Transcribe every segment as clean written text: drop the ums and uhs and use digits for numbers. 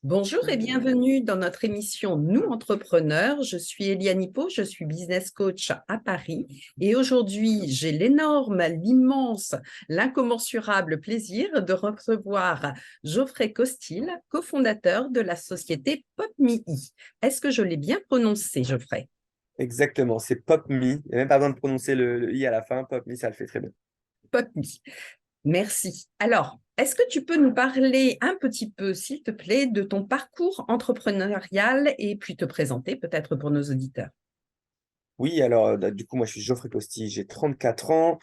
Bonjour et bienvenue dans notre émission Nous Entrepreneurs. Je suis Eliane Hippo, je suis business coach à Paris et aujourd'hui j'ai l'énorme, l'immense, l'incommensurable plaisir de recevoir Geoffrey Costil, cofondateur de la société PopMe. Est-ce que je l'ai bien prononcé, Geoffrey? Exactement, c'est PopMe. Il n'y a même pas besoin de prononcer le i à la fin. PopMe, ça le fait très bien. PopMe. Merci. Alors, est-ce que tu peux nous parler un petit peu, s'il te plaît, de ton parcours entrepreneurial et puis te présenter peut-être pour nos auditeurs? Oui, alors du coup, moi je suis Geoffrey Costi, j'ai 34 ans.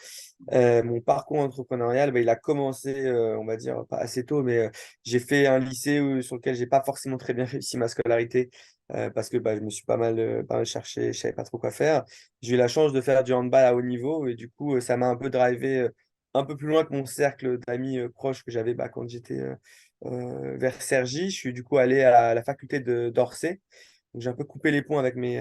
Mon parcours entrepreneurial, il a commencé, on va dire, pas assez tôt, mais j'ai fait un lycée sur lequel j'ai pas forcément très bien réussi ma scolarité parce que je me suis pas mal cherché, je savais pas trop quoi faire. J'ai eu la chance de faire du handball à haut niveau et du coup, ça m'a un peu drivé un peu plus loin que mon cercle d'amis proches que j'avais quand j'étais vers Cergy. Je suis du coup allé à la faculté de d'Orsay. Donc, j'ai un peu coupé les ponts avec mes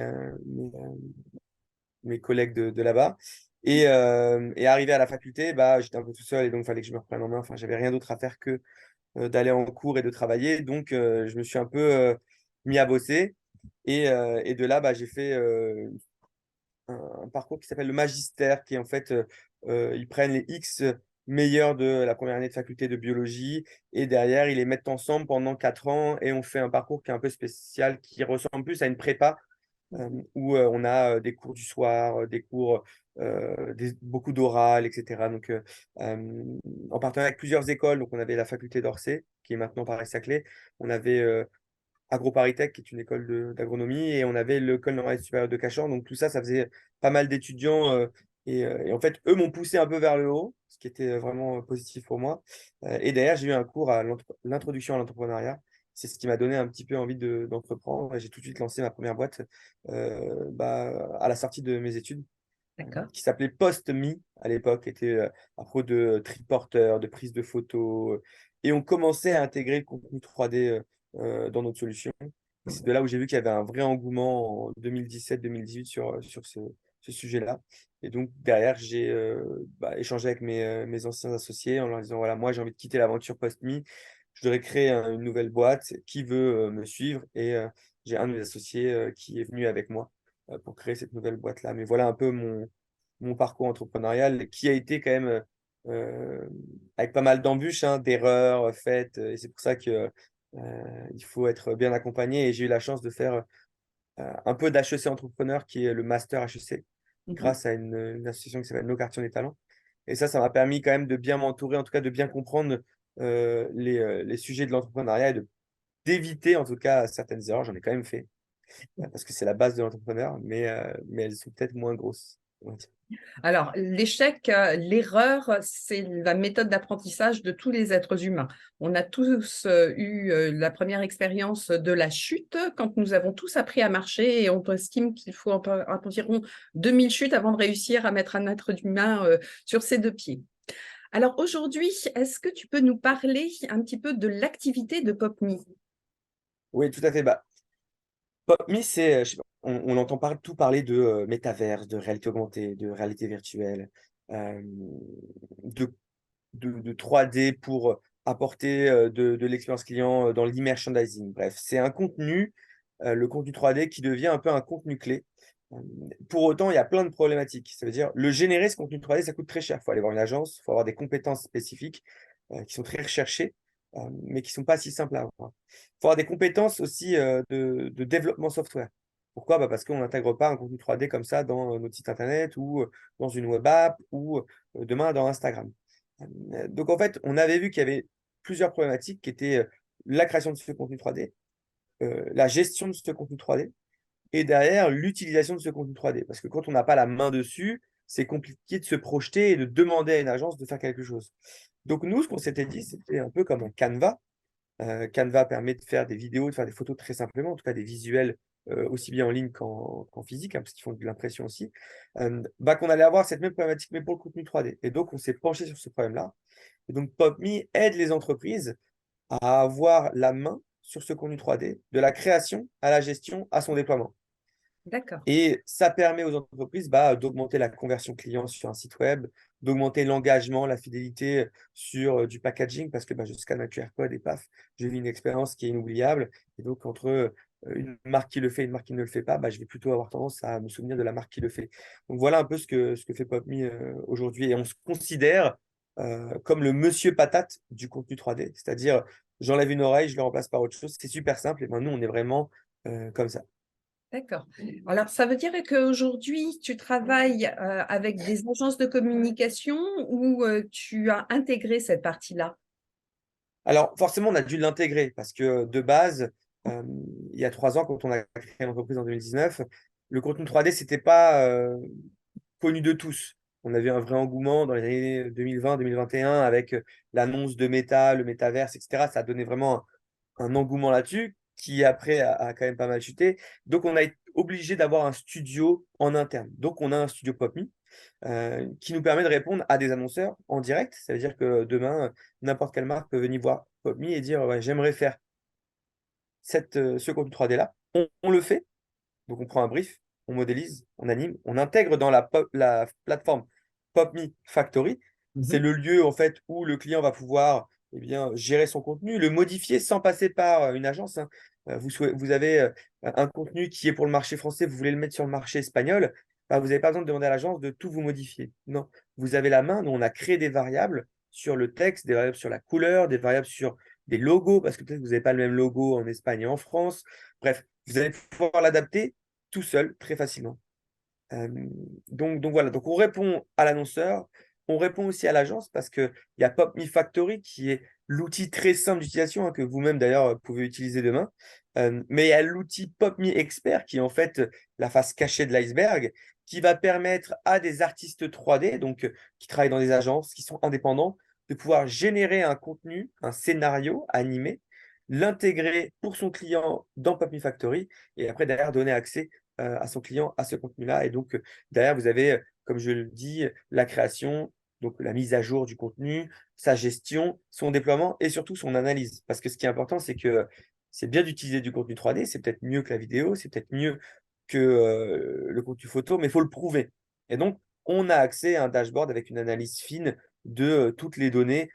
collègues de là-bas. Et arrivé à la faculté, j'étais un peu tout seul et donc il fallait que je me reprenne en main. Enfin, j'avais rien d'autre à faire que d'aller en cours et de travailler. Donc, je me suis un peu mis à bosser. Et de là, j'ai fait un parcours qui s'appelle le magistère, qui est en fait, ils prennent les X meilleurs de la première année de faculté de biologie et derrière, ils les mettent ensemble pendant 4 ans et on fait un parcours qui est un peu spécial, qui ressemble plus à une prépa où on a des cours du soir, des cours, beaucoup d'oral, etc. Donc, en partenariat avec plusieurs écoles, donc on avait la faculté d'Orsay, qui est maintenant Paris-Saclay, on avait AgroParisTech, qui est une école d'agronomie, et on avait l'école normale supérieure de Cachan. Donc tout ça, ça faisait pas mal d'étudiants. Et en fait, eux m'ont poussé un peu vers le haut, ce qui était vraiment positif pour moi. Et derrière, j'ai eu un cours à l'introduction à l'entrepreneuriat. C'est ce qui m'a donné un petit peu envie d'entreprendre. Et j'ai tout de suite lancé ma première boîte à la sortie de mes études, D'accord. qui s'appelait PostMe à l'époque, était à propos de triporteur, de prise de photos. Et on commençait à intégrer le contenu 3D dans notre solution. Et c'est de là où j'ai vu qu'il y avait un vrai engouement en 2017-2018 sur ce sujet-là. Et donc, derrière, j'ai échangé avec mes anciens associés en leur disant, voilà, moi, j'ai envie de quitter l'aventure PostMe. Je voudrais créer une nouvelle boîte. Qui veut me suivre? Et j'ai un de mes associés qui est venu avec moi pour créer cette nouvelle boîte-là. Mais voilà un peu mon parcours entrepreneurial qui a été quand même avec pas mal d'embûches, hein, d'erreurs faites. Et c'est pour ça que il faut être bien accompagné. Et j'ai eu la chance de faire un peu d'HEC Entrepreneur, qui est le master HEC, Mhm. grâce à une association qui s'appelle Nos Quartiers des Talents. Et ça m'a permis quand même de bien m'entourer, en tout cas de bien comprendre les sujets de l'entrepreneuriat et d'éviter en tout cas certaines erreurs. J'en ai quand même fait parce que c'est la base de l'entrepreneur, mais elles sont peut-être moins grosses, on va dire. Alors, l'échec, l'erreur, c'est la méthode d'apprentissage de tous les êtres humains. On a tous eu la première expérience de la chute quand nous avons tous appris à marcher et on estime qu'il faut environ 2000 chutes avant de réussir à mettre un être humain sur ses deux pieds. Alors aujourd'hui, est-ce que tu peux nous parler un petit peu de l'activité de PopMe? Oui, tout à fait. PopMe, je sais pas, on entend tout parler de métaverse, de réalité augmentée, de réalité virtuelle, euh, de, de 3D pour apporter de l'expérience client dans l'e-merchandising. Bref, c'est un contenu, le contenu 3D, qui devient un peu un contenu clé. Euh, Pour autant, il y a plein de problématiques. Ça veut dire, le générer, ce contenu 3D, ça coûte très cher. Il faut aller voir une agence, il faut avoir des compétences spécifiques qui sont très recherchées, mais qui ne sont pas si simples à avoir. Il faut avoir des compétences aussi de développement software. Pourquoi? Parce qu'on n'intègre pas un contenu 3D comme ça dans notre site internet ou dans une web app ou demain dans Instagram. Donc en fait, on avait vu qu'il y avait plusieurs problématiques qui étaient la création de ce contenu 3D, la gestion de ce contenu 3D et derrière l'utilisation de ce contenu 3D. Parce que quand on n'a pas la main dessus, c'est compliqué de se projeter et de demander à une agence de faire quelque chose. Donc nous, ce qu'on s'était dit, c'était un peu comme un Canva. Canva permet de faire des vidéos, de faire des photos très simplement, en tout cas des visuels aussi bien en ligne qu'en physique, hein, parce qu'ils font de l'impression aussi, qu'on allait avoir cette même problématique, mais pour le contenu 3D. Et donc, on s'est penché sur ce problème-là. Et donc, PopMe aide les entreprises à avoir la main sur ce contenu 3D, de la création à la gestion, à son déploiement. D'accord. Et ça permet aux entreprises d'augmenter la conversion client sur un site web, d'augmenter l'engagement, la fidélité sur du packaging, parce que je scanne un QR code et paf, j'ai eu une expérience qui est inoubliable. Et donc, entre une marque qui le fait et une marque qui ne le fait pas, je vais plutôt avoir tendance à me souvenir de la marque qui le fait. Donc, voilà un peu ce que fait PopMe aujourd'hui. Et on se considère comme le monsieur patate du contenu 3D, c'est-à-dire j'enlève une oreille, je le remplace par autre chose. C'est super simple. Et ben, nous, on est vraiment comme ça. D'accord. Alors, ça veut dire qu'aujourd'hui, tu travailles avec des agences de communication ou tu as intégré cette partie-là? Alors, forcément, on a dû l'intégrer parce que de base, euh, il y a 3 ans, quand on a créé l'entreprise en 2019, le contenu 3D, c'était pas connu de tous. On avait un vrai engouement dans les années 2020-2021 avec l'annonce de Meta, le métaverse, etc. Ça a donné vraiment un engouement là-dessus qui après a quand même pas mal chuté. Donc, on a été obligé d'avoir un studio en interne. Donc, on a un studio PopMe qui nous permet de répondre à des annonceurs en direct. Ça veut dire que demain, n'importe quelle marque peut venir voir PopMe et dire ouais, j'aimerais faire ce contenu 3D-là. On le fait, donc on prend un brief, on modélise, on anime, on intègre dans la plateforme PopMe Factory. C'est Mhm. le lieu en fait où le client va pouvoir gérer son contenu, le modifier sans passer par une agence, hein. Vous avez un contenu qui est pour le marché français, vous voulez le mettre sur le marché espagnol, vous n'avez pas besoin de demander à l'agence de tout vous modifier. Non, vous avez la main. Nous, on a créé des variables sur le texte, des variables sur la couleur, des variables sur des logos, parce que peut-être que vous n'avez pas le même logo en Espagne et en France. Bref, vous allez pouvoir l'adapter tout seul, très facilement. Euh, donc voilà, donc on répond à l'annonceur, on répond aussi à l'agence parce qu'il y a PopMe Factory qui est l'outil très simple d'utilisation que vous-même d'ailleurs pouvez utiliser demain. Mais il y a l'outil PopMe Expert qui est en fait la face cachée de l'iceberg qui va permettre à des artistes 3D, donc qui travaillent dans des agences, qui sont indépendants, de pouvoir générer un contenu, un scénario animé, l'intégrer pour son client dans PopMe Factory et après derrière donner accès à son client à ce contenu-là. Et donc, derrière, vous avez, comme je le dis, la création, donc la mise à jour du contenu, sa gestion, son déploiement et surtout son analyse. Parce que ce qui est important, c'est que c'est bien d'utiliser du contenu 3D, c'est peut-être mieux que la vidéo, c'est peut-être mieux que le contenu photo, mais il faut le prouver. Et donc, on a accès à un dashboard avec une analyse fine de toutes les données,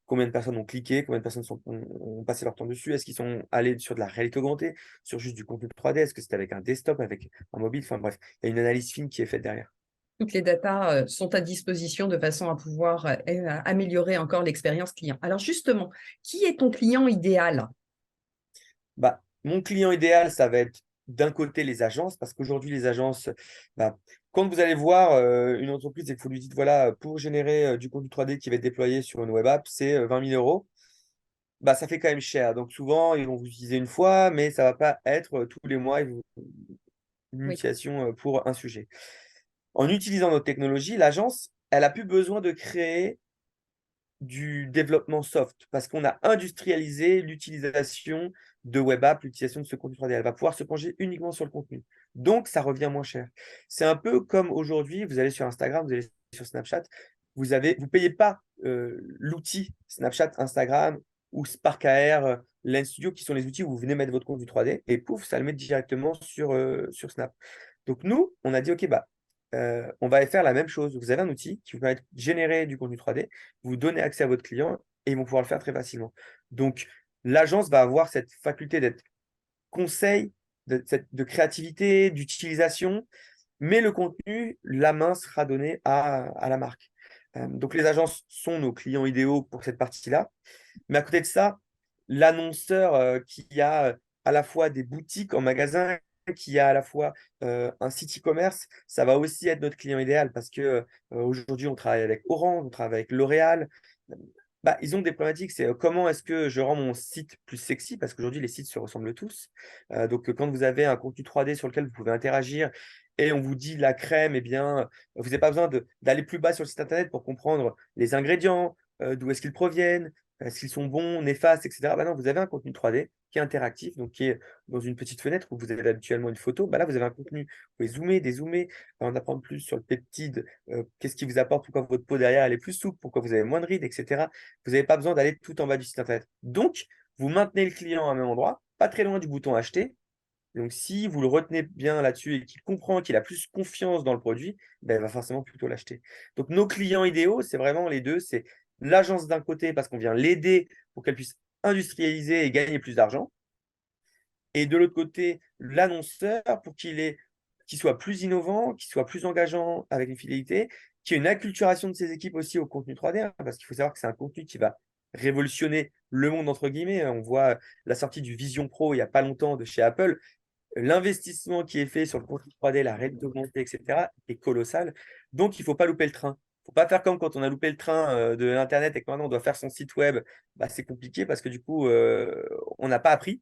combien de personnes ont cliqué, combien de personnes ont passé leur temps dessus, est-ce qu'ils sont allés sur de la réalité augmentée, sur juste du contenu 3D, est-ce que c'est avec un desktop, avec un mobile, enfin bref, il y a une analyse fine qui est faite derrière. Toutes les datas sont à disposition de façon à pouvoir améliorer encore l'expérience client. Alors justement, qui est ton client idéal? Mon client idéal, ça va être d'un côté les agences, parce qu'aujourd'hui, les agences, quand vous allez voir une entreprise et que vous lui dites, voilà, pour générer du contenu 3D qui va être déployé sur une web app, c'est 20 000 euros, ça fait quand même cher. Donc souvent, ils vont vous utiliser une fois, mais ça ne va pas être tous les mois une Oui, utilisation pour un sujet. En utilisant notre technologie, l'agence, elle a plus besoin de créer du développement soft parce qu'on a industrialisé l'utilisation de web app, l'utilisation de ce contenu 3D. Elle va pouvoir se pencher uniquement sur le contenu. Donc, ça revient moins cher. C'est un peu comme aujourd'hui, vous allez sur Instagram, vous allez sur Snapchat, vous payez pas l'outil Snapchat, Instagram ou Spark AR, Lens Studio, qui sont les outils où vous venez mettre votre contenu 3D et pouf, ça le met directement sur Snap. Donc, nous, on a dit, OK, on va faire la même chose. Vous avez un outil qui vous permet de générer du contenu 3D, vous donnez accès à votre client et ils vont pouvoir le faire très facilement. Donc, l'agence va avoir cette faculté d'être conseil, de créativité, d'utilisation, mais le contenu, la main sera donnée à la marque. Donc, les agences sont nos clients idéaux pour cette partie-là. Mais à côté de ça, l'annonceur qui a à la fois des boutiques en magasin, qui a à la fois un site e-commerce, ça va aussi être notre client idéal parce que aujourd'hui, on travaille avec Orange, on travaille avec L'Oréal. Ils ont des problématiques, c'est comment est-ce que je rends mon site plus sexy parce qu'aujourd'hui, les sites se ressemblent tous. Donc, quand vous avez un contenu 3D sur lequel vous pouvez interagir et on vous dit la crème, eh bien, vous n'avez pas besoin d'aller plus bas sur le site internet pour comprendre les ingrédients, d'où est-ce qu'ils proviennent, est-ce qu'ils sont bons, néfastes, etc. Non, vous avez un contenu 3D qui est interactif, donc qui est dans une petite fenêtre où vous avez habituellement une photo. Là, vous avez un contenu, vous pouvez zoomer, dézoomer, en apprendre plus sur le peptide, qu'est-ce qui vous apporte, pourquoi votre peau derrière elle est plus souple, pourquoi vous avez moins de rides, etc. Vous n'avez pas besoin d'aller tout en bas du site internet. Donc, vous maintenez le client à un même endroit, pas très loin du bouton acheter. Donc, si vous le retenez bien là-dessus et qu'il comprend, qu'il a plus confiance dans le produit, ben, il va forcément plutôt l'acheter. Donc, nos clients idéaux, c'est vraiment les deux. C'est l'agence d'un côté parce qu'on vient l'aider pour qu'elle puisse industrialiser et gagner plus d'argent. Et de l'autre côté, l'annonceur pour qu'il soit plus innovant, qu'il soit plus engageant avec une fidélité, qu'il y ait une acculturation de ses équipes aussi au contenu 3D, hein, parce qu'il faut savoir que c'est un contenu qui va révolutionner le monde, entre guillemets. On voit la sortie du Vision Pro il n'y a pas longtemps de chez Apple. L'investissement qui est fait sur le contenu 3D, la réalité augmentée, etc., est colossal. Donc, il ne faut pas louper le train. Il ne faut pas faire comme quand on a loupé le train de l'Internet et que maintenant on doit faire son site web. Bah, c'est compliqué parce que du coup, on n'a pas appris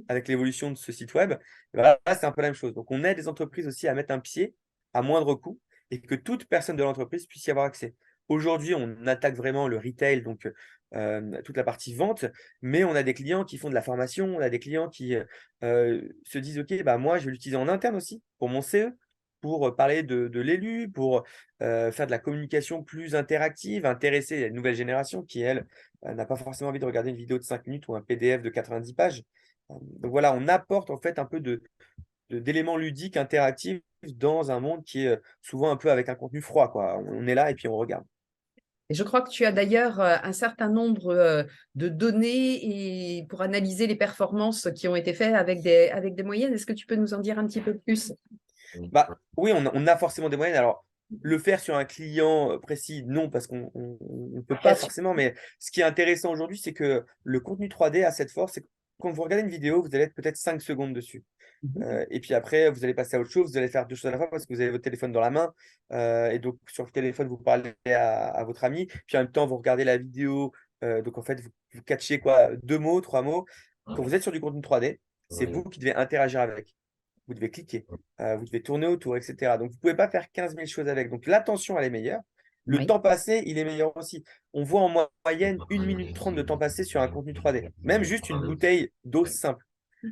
avec l'évolution de ce site web. Et ben là, c'est un peu la même chose. Donc, on aide les entreprises aussi à mettre un pied à moindre coût et que toute personne de l'entreprise puisse y avoir accès. Aujourd'hui, on attaque vraiment le retail, donc toute la partie vente, mais on a des clients qui font de la formation, on a des clients qui se disent, OK, bah, moi, je vais l'utiliser en interne aussi pour mon CE, pour parler de l'élu, pour faire de la communication plus interactive, intéresser la nouvelle génération qui, elle, n'a pas forcément envie de regarder une vidéo de 5 minutes ou un PDF de 90 pages. Donc voilà, on apporte en fait un peu d'éléments ludiques, interactifs dans un monde qui est souvent un peu avec un contenu froid, quoi. On est là et puis on regarde. Et je crois que tu as d'ailleurs un certain nombre de données et pour analyser les performances qui ont été faites avec des moyennes. Est-ce que tu peux nous en dire un petit peu plus? Bah, oui, on a forcément des moyennes. Alors, le faire sur un client précis, non, parce qu'on ne peut Bien pas sûr. forcément. Mais ce qui est intéressant aujourd'hui, c'est que le contenu 3D a cette force, c'est que quand vous regardez une vidéo, vous allez être peut-être 5 secondes dessus. Et puis après, vous allez passer à autre chose, vous allez faire deux choses à la fois parce que vous avez votre téléphone dans la main. Et donc, sur le téléphone, vous parlez à votre ami. Puis en même temps, vous regardez la vidéo. Donc, en fait, vous catchez quoi, deux mots, trois mots. Quand vous êtes sur du contenu 3D, c'est vous qui devez interagir avec. Vous devez cliquer, vous devez tourner autour, etc. Donc, vous ne pouvez pas faire 15 000 choses avec. Donc, l'attention, elle est meilleure. Le Oui. temps passé, il est meilleur aussi. On voit en moyenne 1 minute 30 de temps passé sur un contenu 3D. Même juste une bouteille d'eau simple.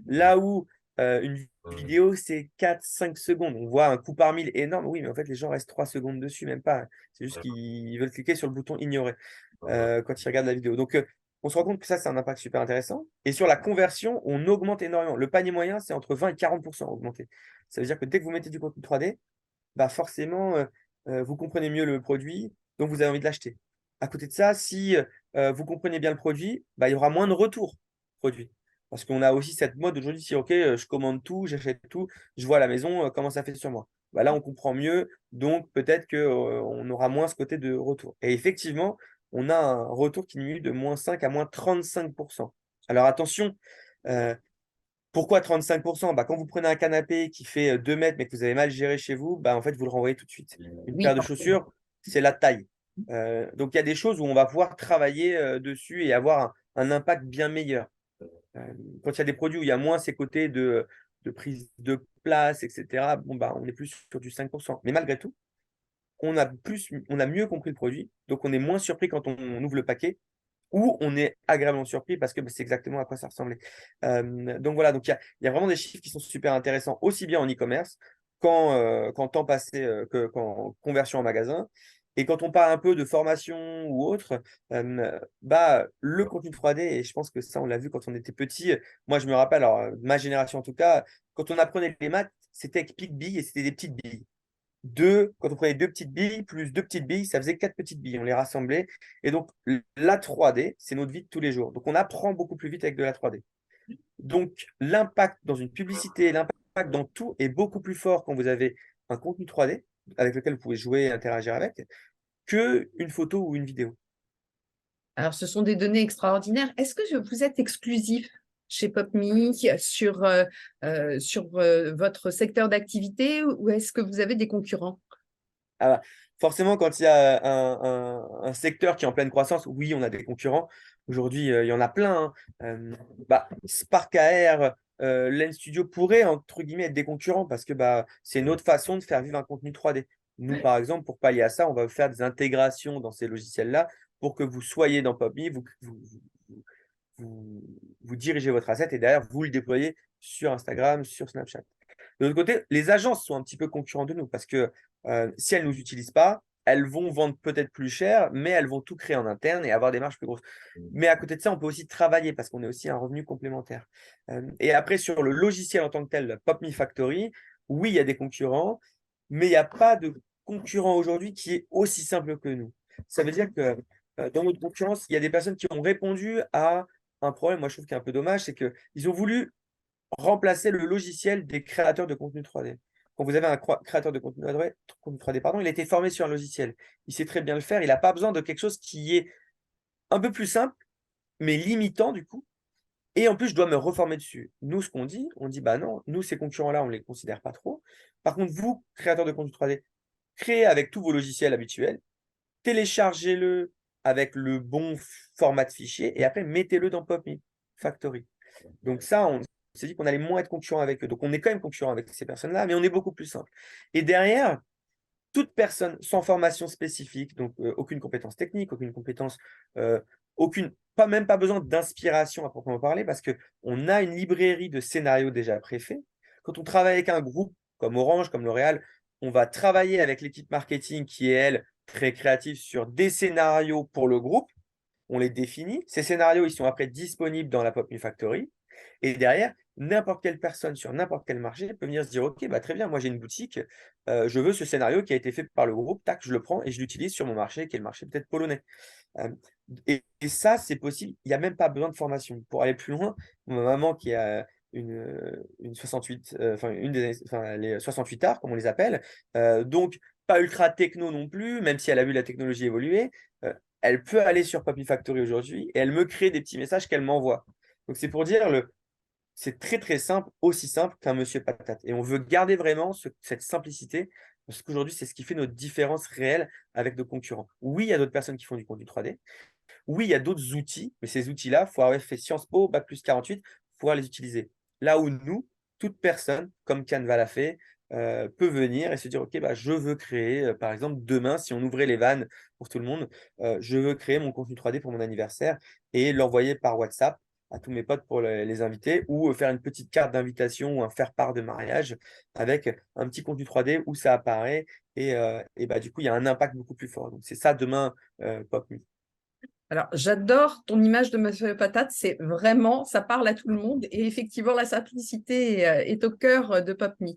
Là où une vidéo, c'est 4-5 secondes. On voit un coup par mille énorme. Oui, mais en fait, les gens restent 3 secondes dessus, même pas. C'est juste qu'ils veulent cliquer sur le bouton ignorer quand ils regardent la vidéo. Donc, on se rend compte que ça, c'est un impact super intéressant. Et sur la conversion, on augmente énormément. Le panier moyen, c'est entre 20 et 40% augmenté. Ça veut dire que dès que vous mettez du contenu 3D, bah forcément, vous comprenez mieux le produit, donc vous avez envie de l'acheter. À côté de ça, si vous comprenez bien le produit, bah, il y aura moins de retours produits. Parce qu'on a aussi cette mode aujourd'hui, si OK, je commande tout, j'achète tout, je vois à la maison comment ça fait sur moi. Bah, là, on comprend mieux, donc peut-être qu'on aura moins ce côté de retour. Et effectivement, on a un retour qui diminue de -5 à -35%. Alors attention, pourquoi 35%? Bah, quand vous prenez un canapé qui fait 2 mètres, mais que vous avez mal géré chez vous, bah, en fait, vous le renvoyez tout de suite. Une Oui, paire de forcément. chaussures, c'est la taille. Donc, il y a des choses où on va pouvoir travailler dessus et avoir un impact bien meilleur. Quand il y a des produits où il y a moins ces côtés de prise de place, etc., bon, bah, on est plus sur du 5%. Mais malgré tout, on a mieux compris le produit, donc on est moins surpris quand on ouvre le paquet ou on est agréablement surpris parce que bah, c'est exactement à quoi ça ressemblait. Donc voilà, donc il y a vraiment des chiffres qui sont super intéressants, aussi bien en e-commerce qu'en temps passé, qu'en conversion en magasin. Et quand on parle un peu de formation ou autre, bah, le contenu 3D, et je pense que ça, on l'a vu quand on était petit. Moi, je me rappelle, alors, ma génération en tout cas, quand on apprenait les maths, c'était avec pic-billes et c'était des petites billes. Quand on prenait deux petites billes, plus deux petites billes, ça faisait quatre petites billes. On les rassemblait. Et donc, la 3D, c'est notre vie de tous les jours. Donc, on apprend beaucoup plus vite avec de la 3D. Donc, l'impact dans une publicité, l'impact dans tout est beaucoup plus fort quand vous avez un contenu 3D avec lequel vous pouvez jouer et interagir avec qu'une photo ou une vidéo. Alors, ce sont des données extraordinaires. Est-ce que vous êtes exclusif chez PopMe sur votre secteur d'activité ou est-ce que vous avez des concurrents? Ah, forcément, quand il y a un secteur qui est en pleine croissance, oui, on a des concurrents. Aujourd'hui, il y en a plein, hein. Bah, Spark AR, Lens Studio pourraient, entre guillemets, être des concurrents parce que bah, c'est une autre façon de faire vivre un contenu 3D. Nous, par exemple, pour pallier à ça, on va faire des intégrations dans ces logiciels-là pour que vous soyez dans PopMe, vous, vous dirigez votre asset et derrière, vous le déployez sur Instagram, sur Snapchat. De l'autre côté, les agences sont un petit peu concurrents de nous parce que si elles ne nous utilisent pas, elles vont vendre peut-être plus cher, mais elles vont tout créer en interne et avoir des marges plus grosses. Mais à côté de ça, on peut aussi travailler parce qu'on est aussi un revenu complémentaire. Et après, sur le logiciel en tant que tel, le PopMe Factory, oui, il y a des concurrents, mais il n'y a pas de concurrent aujourd'hui qui est aussi simple que nous. Ça veut dire que dans notre concurrence, il y a des personnes qui ont répondu à un problème, moi je trouve qu'il est un peu dommage, c'est qu'ils ont voulu remplacer le logiciel des créateurs de contenu 3D. Quand vous avez un créateur de contenu 3D, pardon, il a été formé sur un logiciel. Il sait très bien le faire. Il n'a pas besoin de quelque chose qui est un peu plus simple, mais limitant du coup. Et en plus, je dois me reformer dessus. Nous, ce qu'on dit, on dit, bah non, nous, ces concurrents-là, on ne les considère pas trop. Par contre, vous, créateurs de contenu 3D, créez avec tous vos logiciels habituels, téléchargez-le avec le bon format de fichier et après, mettez-le dans PopMe Factory. Donc ça, on s'est dit qu'on allait moins être concurrent avec eux. Donc on est quand même concurrent avec ces personnes-là, mais on est beaucoup plus simple. Et derrière, toute personne sans formation spécifique, donc aucune compétence technique, aucune compétence, même pas besoin d'inspiration à proprement parler, parce qu'on a une librairie de scénarios déjà préfaits. Quand on travaille avec un groupe comme Orange, comme L'Oréal, on va travailler avec l'équipe marketing qui est, elle, très créative sur des scénarios pour le groupe. On les définit. Ces scénarios, ils sont après disponibles dans la PopMe Factory. Et derrière, n'importe quelle personne sur n'importe quel marché peut venir se dire, OK, bah, très bien, moi j'ai une boutique, je veux ce scénario qui a été fait par le groupe, tac, je le prends et je l'utilise sur mon marché, qui est le marché peut-être polonais. Et ça, c'est possible, il n'y a même pas besoin de formation. Pour aller plus loin, ma maman qui a une 68, les 68 arts, comme on les appelle, donc pas ultra techno non plus, même si elle a vu la technologie évoluer, elle peut aller sur Puppy Factory aujourd'hui et elle me crée des petits messages qu'elle m'envoie. Donc c'est pour dire, c'est très très simple, aussi simple qu'un monsieur patate. Et on veut garder vraiment cette simplicité, parce qu'aujourd'hui, c'est ce qui fait notre différence réelle avec nos concurrents. Oui, il y a d'autres personnes qui font du contenu 3D. Oui, il y a d'autres outils, mais ces outils-là, il faut avoir fait Sciences Po, Bac+48, pour pouvoir les utiliser. Là où nous, toute personne, comme Canva l'a fait, peut venir et se dire, OK, bah, je veux créer, par exemple, demain, si on ouvrait les vannes pour tout le monde, je veux créer mon contenu 3D pour mon anniversaire et l'envoyer par WhatsApp à tous mes potes pour les inviter, ou faire une petite carte d'invitation ou un faire-part de mariage avec un petit contenu 3D où ça apparaît et bah, du coup, il y a un impact beaucoup plus fort. Donc, c'est ça demain, PopMe. Alors, j'adore ton image de Monsieur Patate, c'est vraiment, ça parle à tout le monde et effectivement, la simplicité est au cœur de PopMe.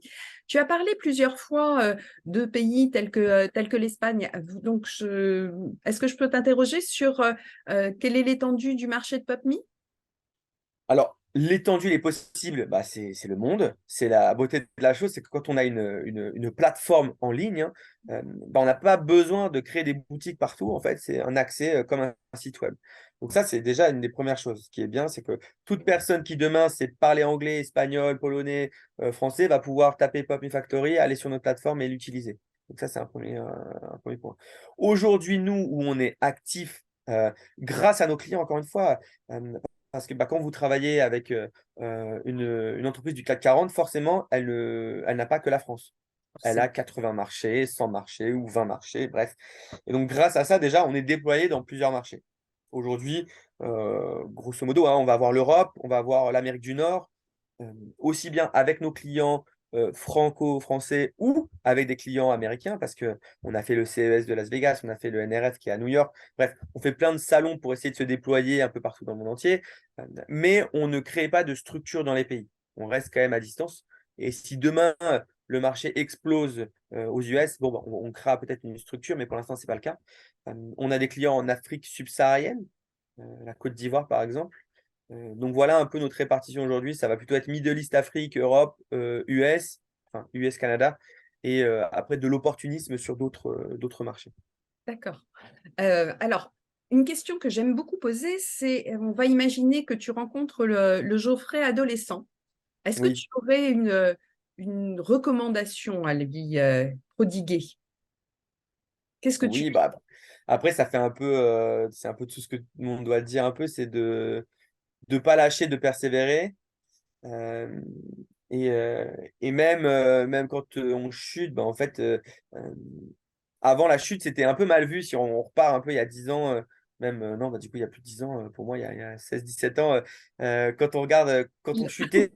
Tu as parlé plusieurs fois de pays tels que l'Espagne. Donc, est-ce que je peux t'interroger sur quelle est l'étendue du marché de PopMe? Alors, l'étendue des possibles, bah, c'est le monde. C'est la beauté de la chose, c'est que quand on a une plateforme en ligne, hein, bah, on n'a pas besoin de créer des boutiques partout. En fait, c'est un accès comme un site web. Donc ça, c'est déjà une des premières choses. Ce qui est bien, c'est que toute personne qui demain sait parler anglais, espagnol, polonais, français, va pouvoir taper Pop Me Factory, aller sur notre plateforme et l'utiliser. Donc ça, c'est un premier point. Aujourd'hui, nous, où on est actif, grâce à nos clients, encore une fois, parce que bah, quand vous travaillez avec une entreprise du CAC 40, forcément, elle n'a pas que la France. Elle a 80 marchés, 100 marchés ou 20 marchés, bref. Et donc, grâce à ça, déjà, on est déployé dans plusieurs marchés. Aujourd'hui, grosso modo, hein, on va avoir l'Europe, on va avoir l'Amérique du Nord, aussi bien avec nos clients franco-français ou avec des clients américains, parce qu'on a fait le CES de Las Vegas, on a fait le NRF qui est à New York. Bref, on fait plein de salons pour essayer de se déployer un peu partout dans le monde entier, mais on ne crée pas de structure dans les pays. On reste quand même à distance. Et si demain, le marché explose aux US, bon, bah, on créera peut-être une structure, mais pour l'instant, ce n'est pas le cas. On a des clients en Afrique subsaharienne, la Côte d'Ivoire par exemple. Donc voilà un peu notre répartition aujourd'hui. Ça va plutôt être Middle East, Afrique, Europe, US, enfin US, Canada, et après de l'opportunisme sur d'autres marchés. D'accord. Alors, une question que j'aime beaucoup poser, c'est, on va imaginer que tu rencontres le Geoffrey adolescent. Est-ce que Oui, tu aurais une recommandation à lui prodiguer? Qu'est-ce que tu oui, bah après ça fait un peu c'est un peu tout ce que tout le monde doit dire un peu, c'est de ne pas lâcher, de persévérer. Euh, et même quand on chute, bah, en fait, euh, avant la chute, c'était un peu mal vu. Si on repart un peu il y a 10 ans, même, non, bah, du coup, il y a plus de 10 ans, pour moi, il y a 16-17 ans, quand on regarde, quand on chutait,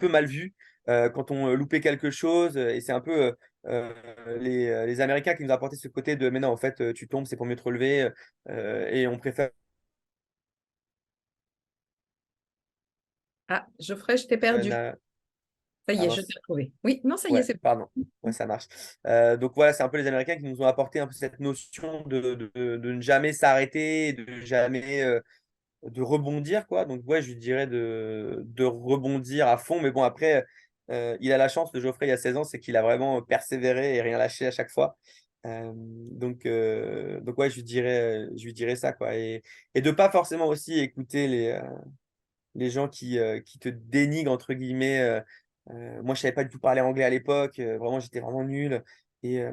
peu mal vu quand on loupait quelque chose. Et c'est un peu les Américains qui nous ont apporté ce côté de mais non, en fait, tu tombes, c'est pour mieux te relever, et on préfère. Ah, Geoffrey, je t'ai perdu. Ça y Ah est, je t'ai mince. retrouvé. Oui, non, ça y est, Ouais, c'est pardon. bon. Ouais, ça marche. Donc voilà, c'est un peu les Américains qui nous ont apporté un peu cette notion de ne jamais s'arrêter, de jamais de rebondir, quoi. Donc ouais, je lui dirais de rebondir à fond. Mais bon, après, il a la chance de Geoffrey il y a 16 ans, c'est qu'il a vraiment persévéré et rien lâché à chaque fois. Donc ouais, je lui dirais ça, quoi. Et de pas forcément aussi écouter les gens qui te dénigrent, entre guillemets. Moi, je savais pas du tout parler anglais à l'époque. Vraiment, j'étais vraiment nul. Et, euh,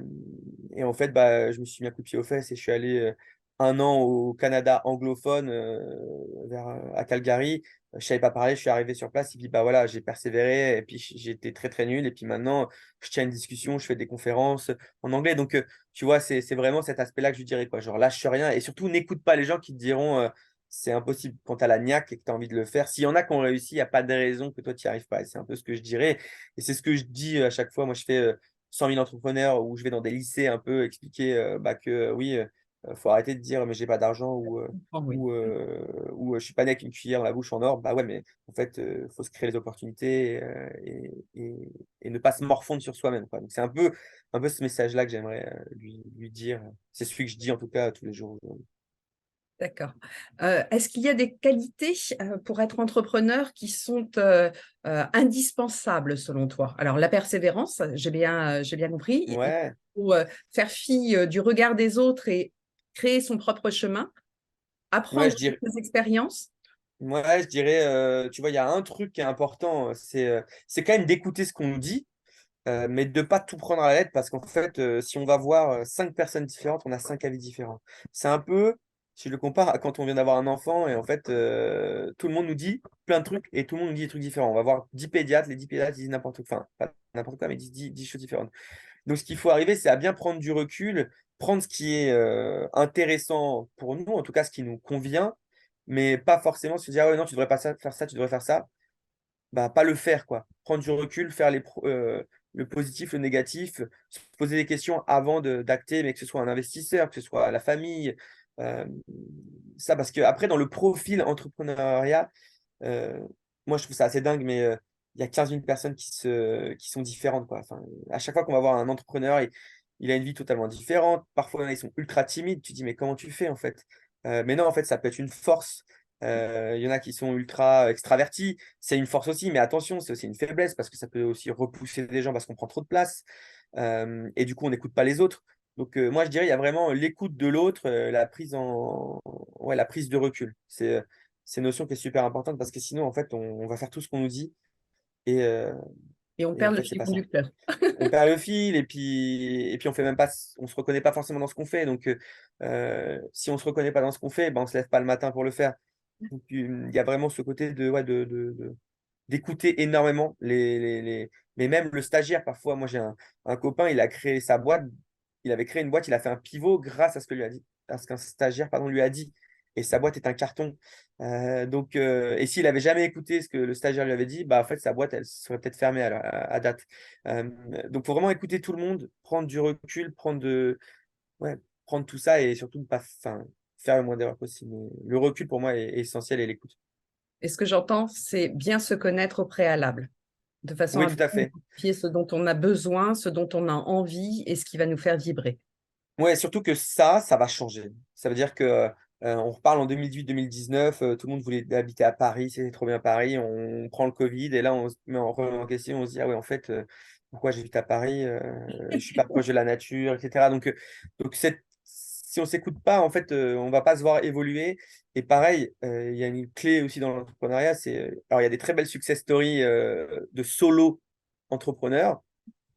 et en fait, bah, je me suis mis un coup de pied aux fesses et je suis allé 1 an au Canada anglophone, à Calgary. Je savais pas parler, je suis arrivé sur place et puis bah voilà, j'ai persévéré et puis j'étais très très nul. Et puis maintenant, je tiens une discussion, je fais des conférences en anglais. Donc, tu vois, c'est vraiment cet aspect-là que je dirais, quoi. Genre, lâche rien et surtout, n'écoute pas les gens qui te diront c'est impossible quand tu as la niaque et que tu as envie de le faire. S'il y en a qui ont réussi, il n'y a pas de raison que toi, tu n'y arrives pas. Et c'est un peu ce que je dirais. Et c'est ce que je dis à chaque fois. Moi, je fais 100 000 entrepreneurs où je vais dans des lycées un peu expliquer bah, que oui, faut arrêter de dire mais j'ai pas d'argent Oh, oui. ou je suis pas né avec une cuillère dans la bouche en or. Bah ouais, mais en fait, faut se créer les opportunités et ne pas se morfondre sur soi-même, quoi. Donc, c'est un peu ce message-là que j'aimerais lui dire. C'est celui que je dis en tout cas tous les jours aujourd'hui. D'accord. Est-ce qu'il y a des qualités pour être entrepreneur qui sont indispensables selon toi? Alors, la persévérance, j'ai bien compris. Il Ouais. faut faire fi du regard des autres et créer son propre chemin, Ouais, apprendre je dirais, des expériences. ouais, je dirais, tu vois, il y a un truc qui est important, c'est quand même d'écouter ce qu'on nous dit, mais de pas tout prendre à la lettre parce qu'en fait, si on va voir 5 personnes différentes, on a 5 avis différents. C'est un peu, si je le compare à quand on vient d'avoir un enfant et en fait, tout le monde nous dit plein de trucs et tout le monde nous dit des trucs différents. On va voir 10 pédiatres, les 10 pédiatres ils disent n'importe quoi, enfin, pas n'importe quoi, mais ils disent 10 choses différentes. Donc, ce qu'il faut arriver, c'est à bien prendre du recul, prendre ce qui est intéressant pour nous, en tout cas ce qui nous convient, mais pas forcément se dire, ah ouais, non, tu devrais pas faire ça, tu devrais faire ça. Bah, pas le faire, quoi. Prendre du recul, faire le positif, le négatif, se poser des questions avant d'acter, mais que ce soit un investisseur, que ce soit la famille. euh, Ça, parce que après, dans le profil entrepreneuriat, euh, moi, je trouve ça assez dingue, mais il y a 15 000 personnes qui sont différentes, quoi. Enfin, à chaque fois qu'on va voir un entrepreneur, il a une vie totalement différente. Parfois, il y en a, ils sont ultra timides. Tu te dis, mais comment tu fais, en fait? Mais non, en fait, ça peut être une force. Il y en a qui sont ultra extravertis. C'est une force aussi, mais attention, c'est aussi une faiblesse parce que ça peut aussi repousser des gens parce qu'on prend trop de place. Et du coup, on n'écoute pas les autres. Donc, moi, je dirais, il y a vraiment l'écoute de l'autre, ouais, la prise de recul. C'est une notion qui est super importante parce que sinon, en fait, on va faire tout ce qu'on nous dit et, euh, Et on et en perd le fait, c'est fil pas ça. conducteur. On perd le fil et puis on fait même pas, on se reconnaît pas forcément dans ce qu'on fait. Donc, si on se reconnaît pas dans ce qu'on fait, ben, on se lève pas le matin pour le faire. Donc, il y a vraiment ce côté ouais, d'écouter énormément mais même le stagiaire, parfois, moi, j'ai un copain, il a créé sa boîte, il avait créé une boîte, il a fait un pivot grâce à ce que lui a dit, à ce qu'un stagiaire, pardon, lui a dit. Et sa boîte est un carton. Et s'il avait jamais écouté ce que le stagiaire lui avait dit, bah, en fait, sa boîte, elle serait peut-être fermée à date. Euh, donc, il faut vraiment écouter tout le monde, prendre du recul, ouais, prendre tout ça et surtout ne pas faire le moins d'erreurs possible. Mais le recul, pour moi, est essentiel et l'écoute. Et ce que j'entends, c'est bien se connaître au préalable, de façon Oui, à tout bien à fait. identifier ce dont on a besoin, ce dont on a envie et ce qui va nous faire vibrer. Ouais, surtout que ça va changer. Ça veut dire que on reparle en 2018-2019, tout le monde voulait habiter à Paris, c'était trop bien Paris. On prend le Covid et là on se met en question, on se dit ah ouais en fait pourquoi j'habite à Paris, je suis pas proche de la nature, etc. Donc si on s'écoute pas en fait on va pas se voir évoluer. Et pareil, il y a une clé aussi dans l'entrepreneuriat, alors il y a des très belles success stories de solo entrepreneurs.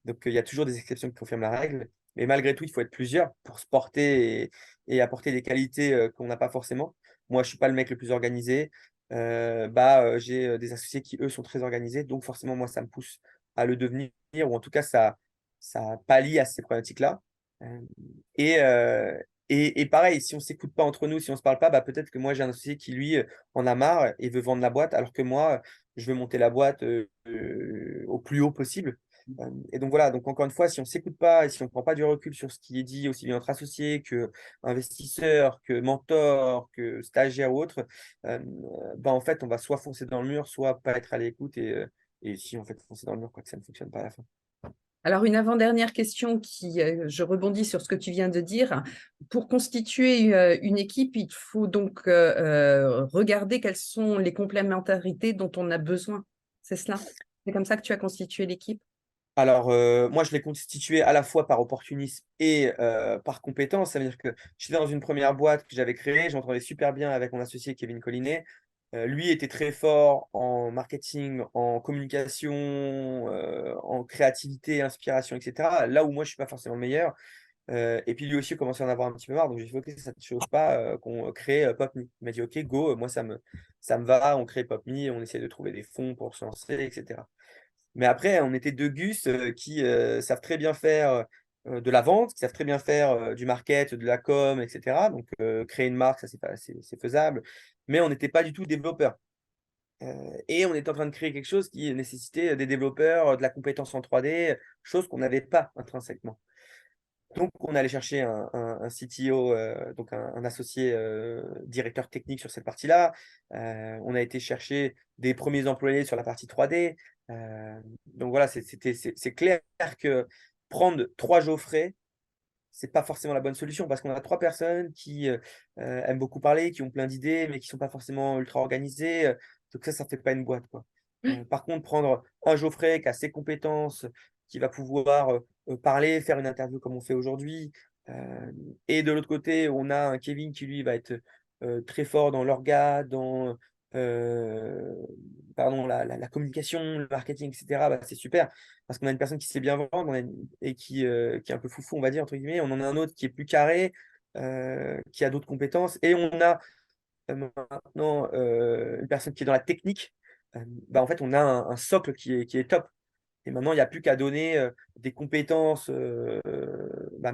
Donc, il y a toujours des exceptions qui confirment la règle. Mais malgré tout, il faut être plusieurs pour se porter et apporter des qualités qu'on n'a pas forcément. Moi, je ne suis pas le mec le plus organisé. J'ai des associés qui, eux, sont très organisés. Donc, forcément, moi, ça me pousse à le devenir, ou en tout cas, ça pallie à ces problématiques-là. Euh, et, euh, et pareil, si on ne s'écoute pas entre nous, si on ne se parle pas, bah, peut-être que moi, j'ai un associé qui, lui, en a marre et veut vendre la boîte, alors que moi, je veux monter la boîte au plus haut possible. Et donc voilà, donc encore une fois, si on ne s'écoute pas et si on ne prend pas du recul sur ce qui est dit, aussi bien entre associés que investisseurs, que mentors, que stagiaires ou autres, en fait, on va soit foncer dans le mur, soit pas être à l'écoute et si on fait foncer dans le mur, quoi, que ça ne fonctionne pas à la fin. Alors, une avant-dernière question je rebondis sur ce que tu viens de dire. Pour constituer une équipe, il faut donc regarder quelles sont les complémentarités dont on a besoin. C'est cela? C'est comme ça que tu as constitué l'équipe? Alors, moi, je l'ai constitué à la fois par opportunisme et par compétence. Ça veut dire que j'étais dans une première boîte que j'avais créée, j'entendais super bien avec mon associé Kevin Collinet. Lui était très fort en marketing, en communication, en créativité, inspiration, etc. Là où moi, je suis pas forcément le meilleur. Et puis lui aussi commençait à en avoir un petit peu marre. Donc j'ai dit, OK, ça ne te chauffe pas qu'on crée PopMe. Il m'a dit, OK, go, moi, ça me va. On crée PopMe, on essaie de trouver des fonds pour se lancer, etc. Mais après, on était deux gus qui savent très bien faire de la vente, qui savent très bien faire du market, de la com, etc. Donc, créer une marque, ça, c'est faisable. Mais on n'était pas du tout développeurs. Et on était en train de créer quelque chose qui nécessitait des développeurs, de la compétence en 3D, chose qu'on n'avait pas intrinsèquement. Donc, on allait chercher un CTO, donc un associé directeur technique sur cette partie-là. On a été chercher des premiers employés sur la partie 3D. Donc voilà, c'est clair que prendre 3 Geoffrey, c'est pas forcément la bonne solution parce qu'on a 3 personnes qui aiment beaucoup parler, qui ont plein d'idées, mais qui sont pas forcément ultra organisées. Donc ça fait pas une boîte, quoi. Par contre, prendre un Geoffrey qui a ses compétences, qui va pouvoir parler, faire une interview comme on fait aujourd'hui. Et de l'autre côté, on a un Kevin qui lui va être très fort dans l'orga, dans euh, pardon, la communication, le marketing, etc. Bah, c'est super parce qu'on a une personne qui sait bien vendre et qui est un peu foufou, on va dire, entre guillemets. On en a un autre qui est plus carré, qui a d'autres compétences. Et on a maintenant une personne qui est dans la technique. En fait, on a un socle qui est top. Et maintenant, il n'y a plus qu'à donner des compétences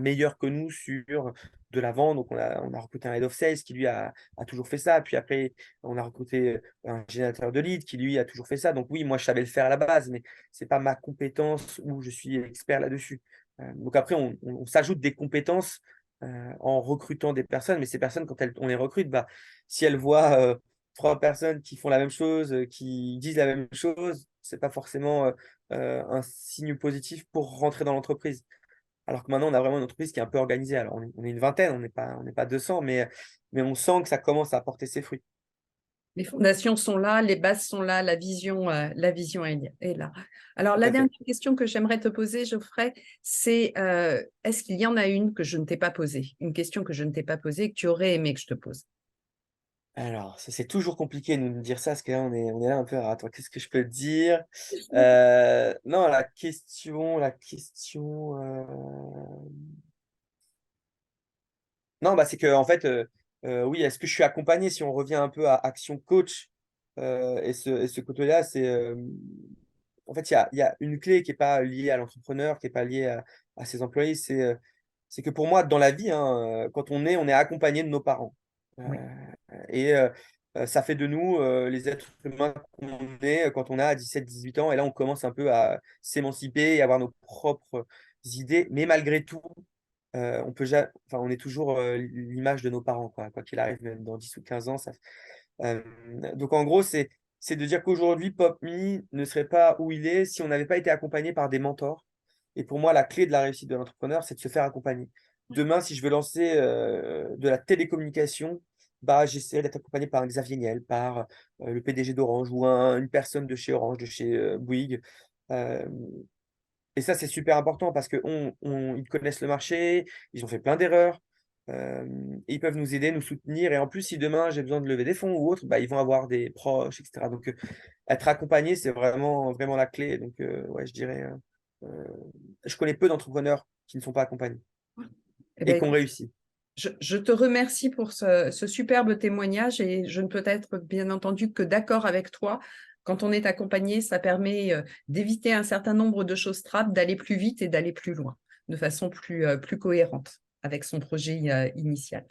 meilleures que nous sur de la vente. Donc, on a recruté un head of sales qui, lui, a toujours fait ça. Puis après, on a recruté un générateur de leads qui, lui, a toujours fait ça. Donc, oui, moi, je savais le faire à la base, mais ce n'est pas ma compétence où je suis expert là-dessus. Donc, après, on s'ajoute des compétences en recrutant des personnes. Mais ces personnes, quand on les recrute, si elles voient 3 personnes qui font la même chose, qui disent la même chose, c'est pas forcément un signe positif pour rentrer dans l'entreprise. Alors que maintenant, on a vraiment une entreprise qui est un peu organisée. Alors, on est une vingtaine, on n'est pas 200, mais on sent que ça commence à porter ses fruits. Les fondations sont là, les bases sont là, la vision est là. Alors, Tout la à fait. dernière question que j'aimerais te poser, Geoffrey, c'est est-ce qu'il y en a une que je ne t'ai pas posée, une question que je ne t'ai pas posée et que tu aurais aimé que je te pose? Alors, ça, c'est toujours compliqué de nous dire ça, parce que là, on est là un peu. Alors, attends, qu'est-ce que je peux te dire? Non, Non, c'est que en fait, oui, est-ce que je suis accompagné? Si on revient un peu à Action Coach et ce côté-là, en fait, il y a une clé qui n'est pas liée à l'entrepreneur, qui n'est pas liée à ses employés. C'est que pour moi, dans la vie, hein, quand on est accompagné de nos parents. Oui. Et ça fait de nous les êtres humains qu'on est quand on a 17, 18 ans. Et là, on commence un peu à s'émanciper et avoir nos propres idées. Mais malgré tout, on est toujours l'image de nos parents, quoi qu'il arrive, même dans 10 ou 15 ans. Euh, donc en gros, c'est de dire qu'aujourd'hui, PopMe ne serait pas où il est si on n'avait pas été accompagné par des mentors. Et pour moi, la clé de la réussite de l'entrepreneur, c'est de se faire accompagner. Demain, si je veux lancer de la télécommunication, j'essaierai d'être accompagné par un Xavier Niel, par le PDG d'Orange ou une personne de chez Orange, de chez Bouygues. Euh, et ça, c'est super important parce qu'ils connaissent le marché, ils ont fait plein d'erreurs, et ils peuvent nous aider, nous soutenir. Et en plus, si demain j'ai besoin de lever des fonds ou autre, ils vont avoir des proches, etc. Donc, être accompagné, c'est vraiment, vraiment la clé. Donc, ouais, je dirais, je connais peu d'entrepreneurs qui ne sont pas accompagnés Eh et ben, qui ont écoute, réussi. je te remercie pour ce superbe témoignage et je ne peux être bien entendu que d'accord avec toi. Quand on est accompagné, ça permet d'éviter un certain nombre de choses trappes, d'aller plus vite et d'aller plus loin, de façon plus cohérente avec son projet initial.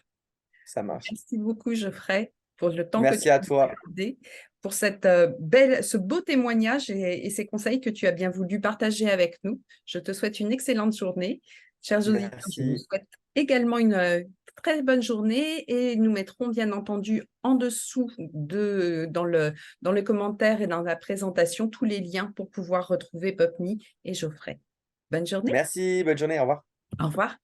Ça marche. Merci beaucoup, Geoffrey, pour le temps que tu Merci à m'as toi. accordé. pour ce beau témoignage et ces conseils que tu as bien voulu partager avec nous. Je te souhaite une excellente journée. Chers auditeurs, je vous Merci. souhaite également une très bonne journée et nous mettrons bien entendu en dessous dans le commentaire et dans la présentation tous les liens pour pouvoir retrouver PopMe et Geoffrey. Bonne journée. Merci, bonne journée, au revoir. Au revoir.